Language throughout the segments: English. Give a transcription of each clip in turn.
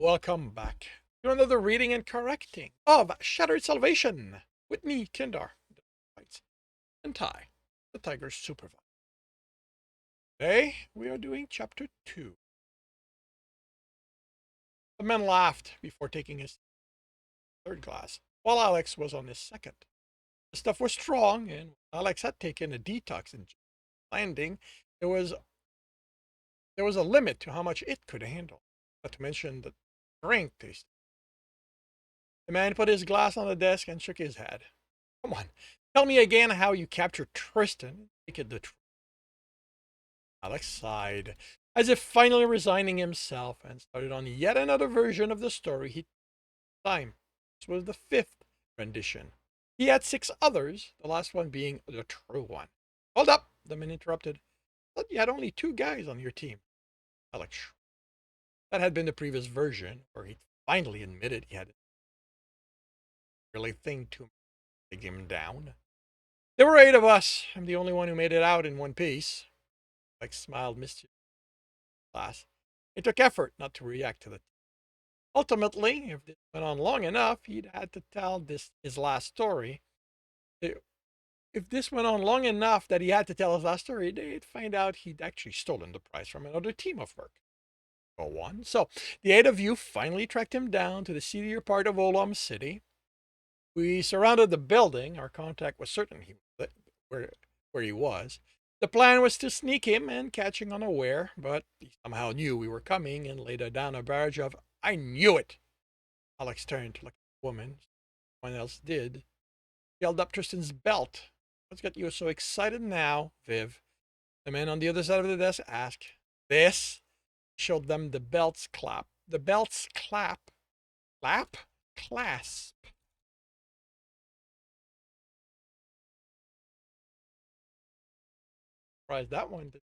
Welcome back to another reading and correcting of Shattered Salvation with me, Kindar, and Ty, the Tiger's supervisor. Today, we are doing Chapter 2. The men laughed before taking his third glass, while Alex was on his second. The stuff was strong, and Alex had taken a detox in landing. There was a limit to how much it could handle, not to mention the drink taste. The man put his glass on the desk and shook his head. Come on, tell me again how you captured Tristan. Make it the truth. Alex sighed, as if finally resigning himself, and started on yet another version of the story he time. This was the fifth rendition. He had six others, the last one being the true one. Hold up, the man interrupted. I thought you had only two guys on your team. Alex, that had been the previous version, where he finally admitted he had really thing to take him down. There were eight of us. I'm the only one who made it out in one piece. Alex smiled mischievously. It took effort not to react to the. Ultimately, if this went on long enough, he'd had to tell his last story. If this went on long enough that he had to tell his last story, they'd find out he'd actually stolen the prize from another team of work. Go on. So the eight of you finally tracked him down to the seedier part of Olam City. We surrounded the building. Our contact was certain where he was. The plan was to sneak him and catch him unaware, but he somehow knew we were coming and laid down a barrage of, I knew it! Alex turned to look at the woman. No one else did. He held up Tristan's belt. What's got you so excited now, Viv? The man on the other side of the desk asked. This? Showed them the belt's clap. The belt's clap. Clap? Clasp. Surprised that one did.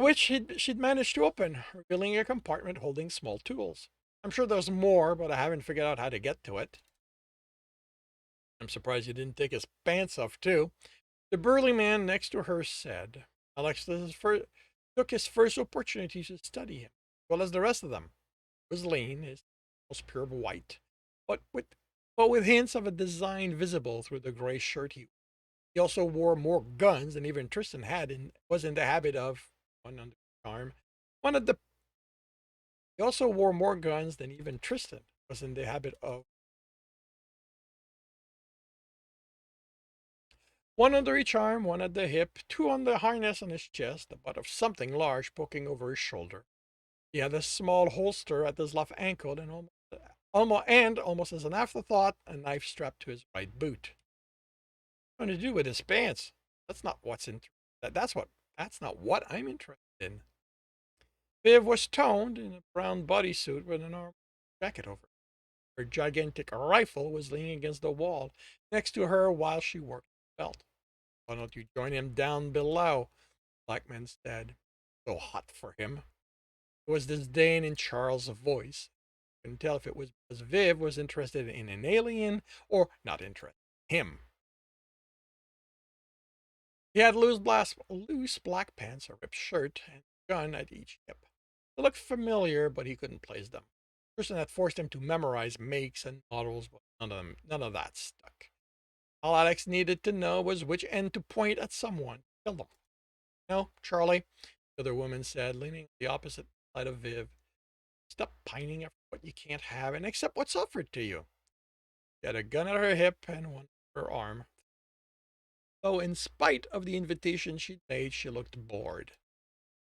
Which she'd managed to open, revealing a compartment holding small tools. I'm sure there's more, but I haven't figured out how to get to it. I'm surprised he didn't take his pants off, too. The burly man next to her said, Alex took his first opportunity to study him, as well as the rest of them. He was lean, his almost pure white, but with hints of a design visible through the gray shirt he wore. He also wore more guns than even Tristan had and was in the habit of, one under his arm. One of the He also wore more guns than even Tristan was in the habit of. One under each arm, one at the hip, two on the harness on his chest, the butt of something large poking over his shoulder. He had a small holster at his left ankle and almost as an afterthought, a knife strapped to his right boot. What to do with his pants? That's not what's in. That's not what I'm interested in. Viv was toned in a brown bodysuit with an arm jacket over it. Her gigantic rifle was leaning against the wall next to her while she worked the belt. Why don't you join him down below? Blackman said. So hot for him. There was disdain in Charles' voice. I couldn't tell if it was because Viv was interested in an alien or not interested in him. He had loose black pants, a ripped shirt, and a gun at each hip. They looked familiar, but he couldn't place them. Tristan had forced him to memorize makes and models, but none of that stuck. All Alex needed to know was which end to point at someone. Kill them. No, Charlie, the other woman said, leaning on the opposite side of Viv. Stop pining after what you can't have and accept what's offered to you. She had a gun at her hip and one at her arm. Though in spite of the invitation she'd made, she looked bored.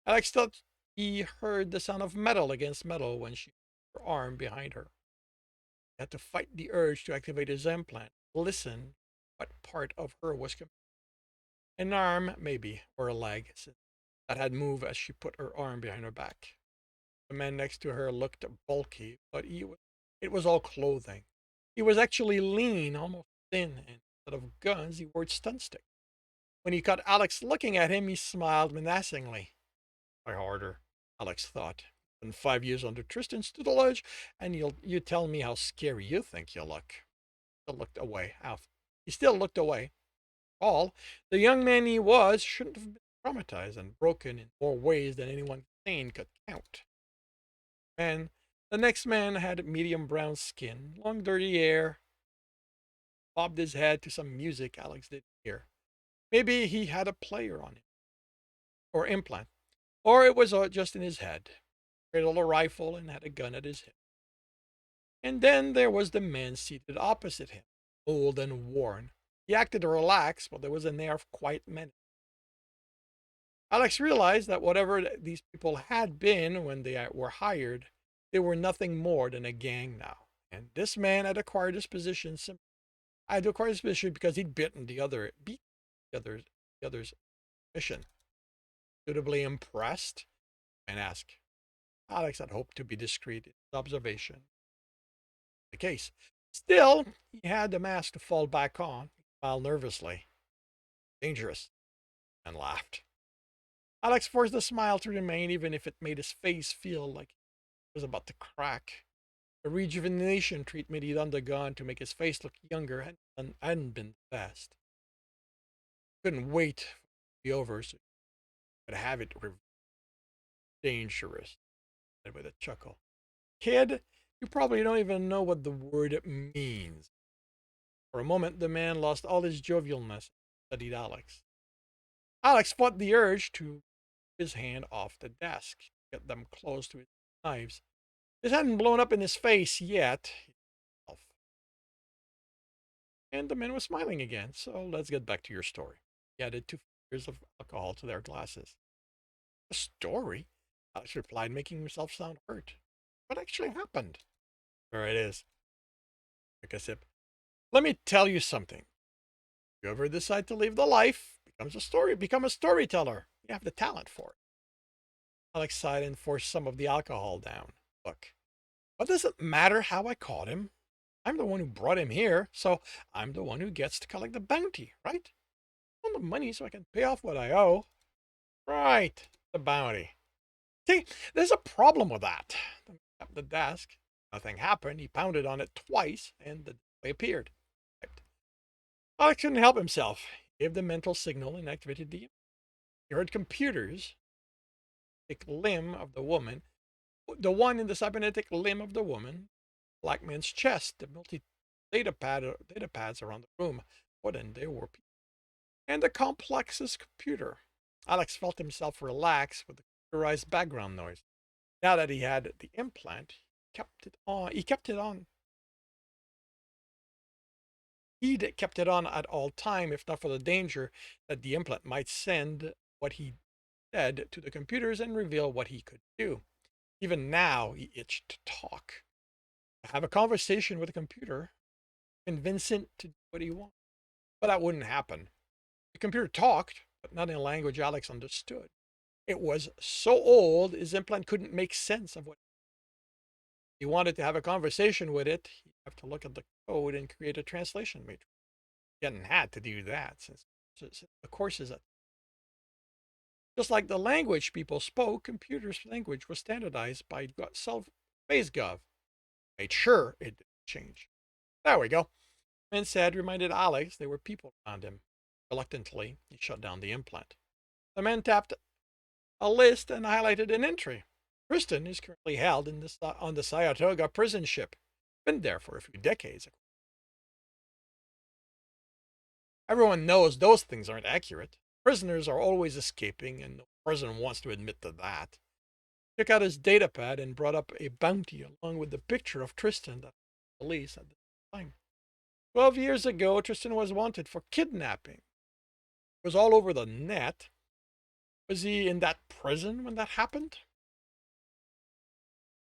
Alex thought he heard the sound of metal against metal when she put her arm behind her. He had to fight the urge to activate his implant. Listen, what part of her was an arm, maybe, or a leg, that had moved as she put her arm behind her back. The man next to her looked bulky, but it was all clothing. He was actually lean, almost thin, and instead of guns, he wore stun stick. When he caught Alex looking at him, he smiled menacingly. Try harder, Alex thought. In 5 years under Tristan's tutelage, and you tell me how scary you think you look. He still looked away. The young man he was shouldn't have been traumatized and broken in more ways than anyone sane could count. And the next man had medium brown skin, long dirty hair, bobbed his head to some music Alex didn't hear. Maybe he had a player on him, or implant, or it was just in his head. He had a little rifle and had a gun at his hip. And then there was the man seated opposite him, old and worn. He acted relaxed, but there was an air of quiet menace. Alex realized that whatever these people had been when they were hired, they were nothing more than a gang now. And this man had acquired this position. Had acquired this position because he'd beat the other's mission. Suitably impressed, and asked. Alex had hoped to be discreet in his observation. The case. Still, he had the mask to fall back on. He smiled nervously. Dangerous, and laughed. Alex forced the smile to remain, even if it made his face feel like it was about to crack. The rejuvenation treatment he'd undergone to make his face look younger hadn't been the best. Couldn't wait for it to be over so he could have it dangerous, said with a chuckle. Kid, you probably don't even know what the word means. For a moment, the man lost all his jovialness and studied Alex. Alex fought the urge to his hand off the desk, get them close to his knives. This hadn't blown up in his face yet. And the man was smiling again. So let's get back to your story. He added 2 fingers of alcohol to their glasses. A story? Alex replied, making himself sound hurt. What actually happened? There it is. Take a sip. Let me tell you something. If you ever decide to leave the life, become a storyteller. You have the talent for it. Alex sighed and forced some of the alcohol down. Look, what does it matter how I caught him? I'm the one who brought him here, so I'm the one who gets to collect the bounty, right? I want the money so I can pay off what I owe. Right, the bounty. See, there's a problem with that. The desk, nothing happened. He pounded on it twice, and the display appeared. Alex couldn't help himself. He gave the mental signal and activated the. He heard computers. Limb of the woman, the one in the cybernetic limb of the woman, black man's chest, the multi data pads around the room. What then there were people. And the complexest computer. Alex felt himself relax with the computerized background noise. Now that he had the implant, he kept it on. He'd kept it on at all time, if not for the danger that the implant might send what he said to the computers and reveal what he could do. Even now, he itched to talk, to have a conversation with a computer, convince it to do what he wanted. But that wouldn't happen. The computer talked, but not in a language Alex understood. It was so old, his implant couldn't make sense of what he wanted to have a conversation with it. He'd have to look at the code and create a translation matrix. He hadn't had to do that since the courses. Just like the language people spoke, computers' language was standardized by SpaceGov. Made sure it didn't change. There we go. And said, reminded Alex there were people around him. Reluctantly, he shut down the implant. The man tapped a list and highlighted an entry. Tristan is currently held on the Saratoga prison ship. Been there for a few decades. Everyone knows those things aren't accurate. Prisoners are always escaping, and no prison wants to admit to that. Took out his datapad and brought up a bounty along with the picture of Tristan that the police at the time. 12 years ago, Tristan was wanted for kidnapping. It was all over the net. Was he in that prison when that happened?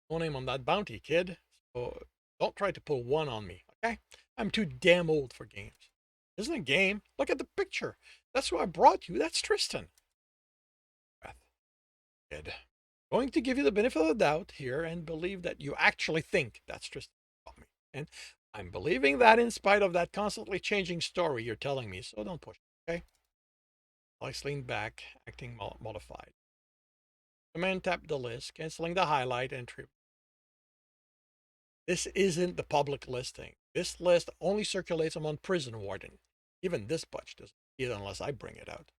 No name on that bounty, kid. So don't try to pull one on me, okay? I'm too damn old for games. Isn't a game? Look at the picture. That's who I brought you. That's Tristan. Beth, kid. Going to give you the benefit of the doubt here and believe that you actually think that's Tristan about me. And I'm believing that in spite of that constantly changing story you're telling me, so don't push it, okay? Alex leaned back, acting mollified. The man tapped the list, canceling the highlight entry. This isn't the public listing. This list only circulates among prison warden. Even this bunch doesn't see it unless I bring it out.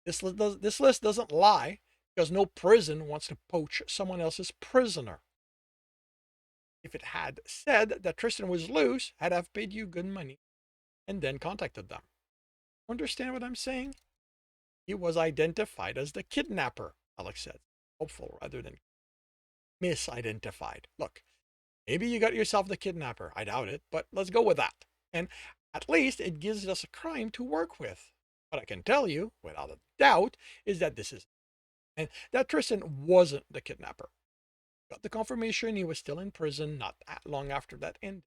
This list doesn't lie because no prison wants to poach someone else's prisoner. If it had said that Tristan was loose, I'd have paid you good money and then contacted them. Understand what I'm saying? He was identified as the kidnapper, Alex said, hopeful rather than misidentified. Look, maybe you got yourself the kidnapper. I doubt it, but let's go with that. And at least it gives us a crime to work with. What I can tell you, without a doubt, is that this is, and that Tristan wasn't the kidnapper. Got the confirmation he was still in prison not that long after that ended.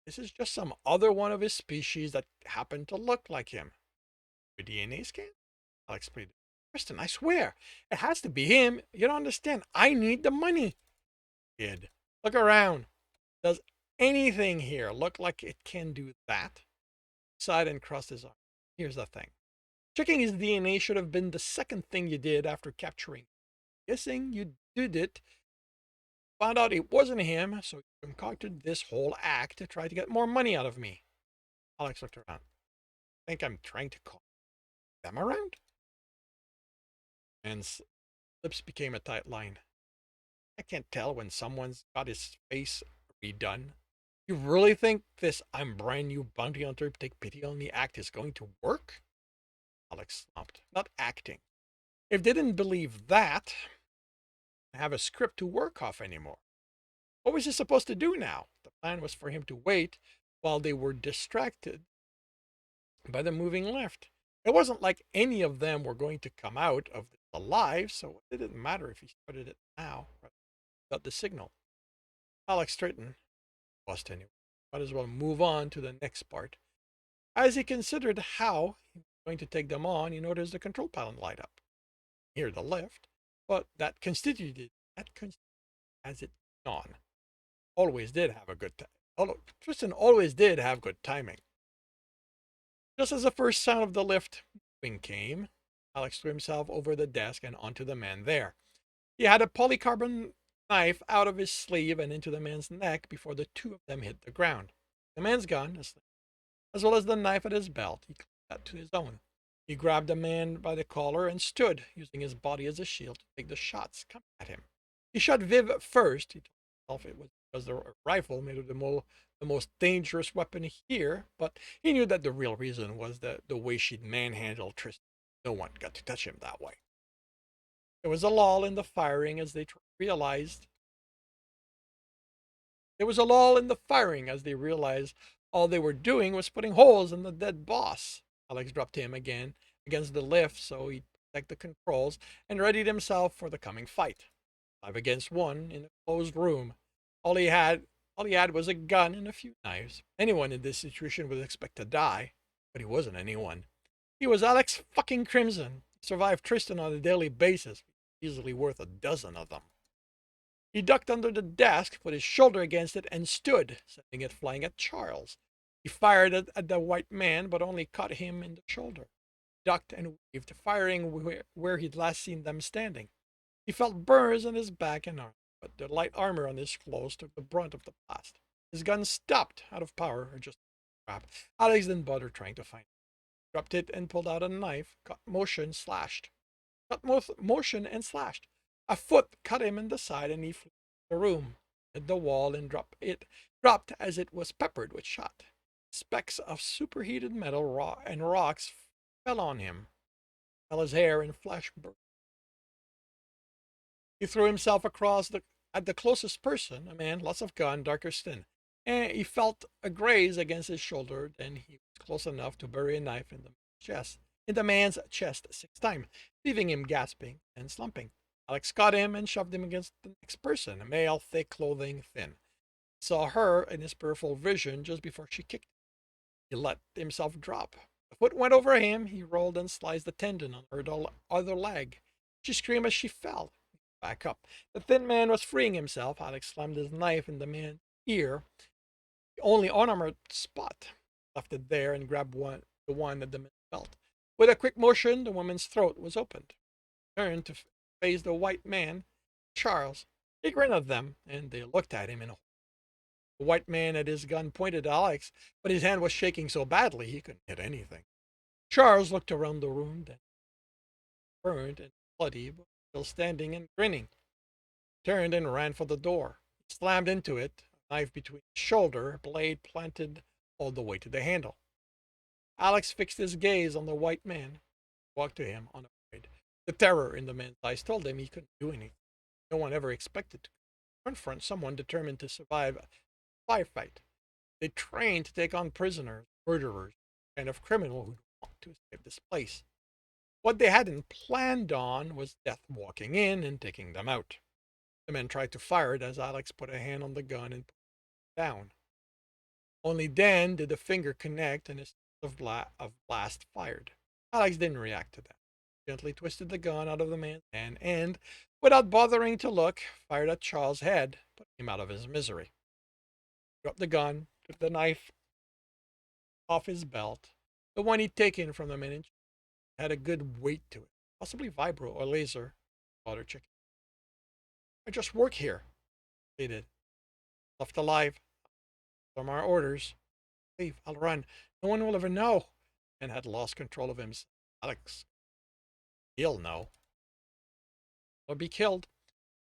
This is just some other one of his species that happened to look like him. A DNA scan? Alex pleaded. Tristan, I swear, it has to be him. You don't understand. I need the money. Kid, look around. Does anything here look like it can do that? Sighed and crossed his arms. Here's the thing. Checking his DNA should have been the second thing you did after capturing. Guessing you did it, found out it wasn't him, so you concocted this whole act to try to get more money out of me. Alex looked around. Think I'm trying to call them around? And lips became a tight line. I can't tell when someone's got his face redone. You really think this I'm brand new bounty hunter take pity on me act is going to work? Alex slumped. Not acting. If they didn't believe that, I have a script to work off anymore. What was he supposed to do now? The plan was for him to wait while they were distracted by the moving lift. It wasn't like any of them were going to come out of this alive, so it didn't matter if he started it now. Got the signal. Alex straightened. Bust anyway. Might as well move on to the next part. As he considered how he was going to take them on, he noticed the control panel light up. Near the lift, but that constituted as it on. Always did have a good time. Tristan always did have good timing. Just as the first sound of the lift moving came, Alex threw himself over the desk and onto the man there. He had a polycarbon knife out of his sleeve and into the man's neck before the two of them hit the ground. The man's gun, as well as the knife at his belt, he clapped that to his own. He grabbed the man by the collar and stood, using his body as a shield to take the shots coming at him. He shot Viv first. He told himself it was because the rifle made it the most dangerous weapon here, but he knew that the real reason was the way she'd manhandled Tristan. No one got to touch him that way. There was a lull in the firing as they realized. There was a lull in the firing as they realized all they were doing was putting holes in the dead boss. Alex dropped him again against the lift so he'd protect the controls and readied himself for the coming fight. 5 against 1 in a closed room. All he had was a gun and a few knives. Anyone in this situation would expect to die, but he wasn't anyone. He was Alex fucking Crimson. He survived Tristan on a daily basis, easily worth a dozen of them. He ducked under the desk, put his shoulder against it, and stood, sending it flying at Charles. He fired at the white man, but only caught him in the shoulder. Ducked and waved, firing where he'd last seen them standing. He felt burns on his back and arm, but the light armor on his clothes took the brunt of the blast. His gun stopped, out of power, or just crap. Alex didn't bother trying to find it. Dropped it and pulled out a knife, cut motion, slashed. Cut motion and slashed. A foot cut him in the side and he flew the room, hit the wall and dropped as it was peppered with shot. Specks of superheated metal and rocks fell on him, fell his hair and flesh burst. He threw himself across at the closest person, a man, lots of gun, darker skin, and he felt a graze against his shoulder. Then he was close enough to bury a knife in the man's chest 6 times, leaving him gasping and slumping. Alex caught him and shoved him against the next person, a male, thick clothing, thin. He saw her in his peripheral vision just before she kicked him. He let himself drop. The foot went over him. He rolled and sliced the tendon on her other leg. She screamed as she fell. Back up. The thin man was freeing himself. Alex slammed his knife in the man's ear, the only unarmored spot, left it there, and grabbed the one at the man's belt. With a quick motion, the woman's throat was opened. He turned to face the white man, Charles. He grinned at them, and they looked at him in horror. The white man had his gun pointed at Alex, but his hand was shaking so badly he couldn't hit anything. Charles looked around the room, then burned and bloody, but still standing and grinning. Turned and ran for the door. He slammed into it. knife between his shoulder, blade planted all the way to the handle. Alex fixed his gaze on the white man, walked to him unafraid. The terror in the man's eyes told him he couldn't do anything. No one ever expected to confront someone determined to survive a firefight. They trained to take on prisoners, murderers, and of criminal who want to escape this place. What they hadn't planned on was death walking in and taking them out. The men tried to fire it as Alex put a hand on the gun and put it down. Only then did the finger connect and a blast fired. Alex didn't react to that. Gently twisted the gun out of the man's hand and, without bothering to look, fired at Charles' head, putting him out of his misery. Dropped the gun, took the knife off his belt. The one he'd taken from the man had a good weight to it, possibly vibro or laser. Water chicken. I just work here, they did. Left alive. From our orders. Leave, I'll run. No one will ever know. And had lost control of himself. Alex, he'll know. Or be killed.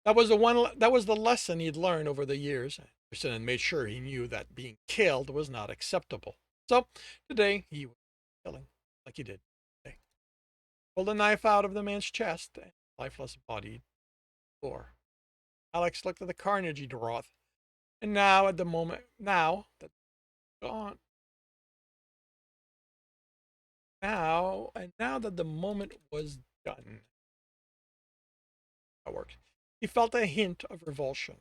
That was the lesson he'd learned over the years. Tristan had made sure he knew that being killed was not acceptable. So today he was killing, like he did today. Pulled a knife out of the man's chest and lifeless body floor. Alex looked at the carnage he'd wrought, and now that the moment was done, that worked. He felt a hint of revulsion.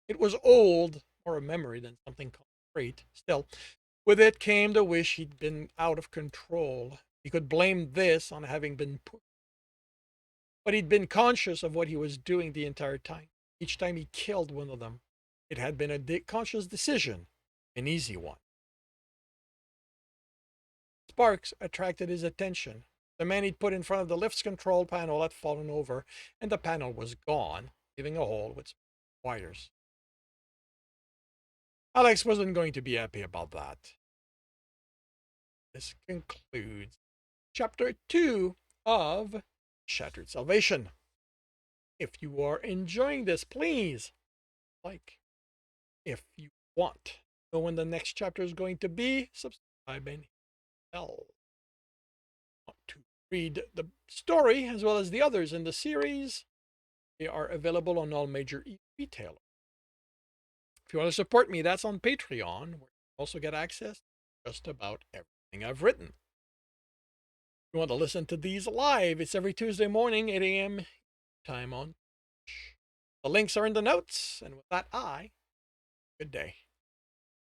It was old, more a memory than something concrete. Still, with it came the wish he'd been out of control. He could blame this on having been pushed. But he'd been conscious of what he was doing the entire time. Each time he killed one of them, it had been a conscious decision, an easy one. Sparks attracted his attention. The man he'd put in front of the lift's control panel had fallen over, and the panel was gone, leaving a hole with wires. Alex wasn't going to be happy about that. This concludes Chapter 2 of Shattered Salvation. If you are enjoying this, please like. If you want to know when the next chapter is going to be, subscribe and bell. Want to read the story as well as the others in the series? They are available on all major retailers. If you want to support me, that's on Patreon, where you also get access to just about everything I've written. If you want to listen to these live, it's every Tuesday morning, 8 a.m. time on Twitch. The links are in the notes, and with that, good day.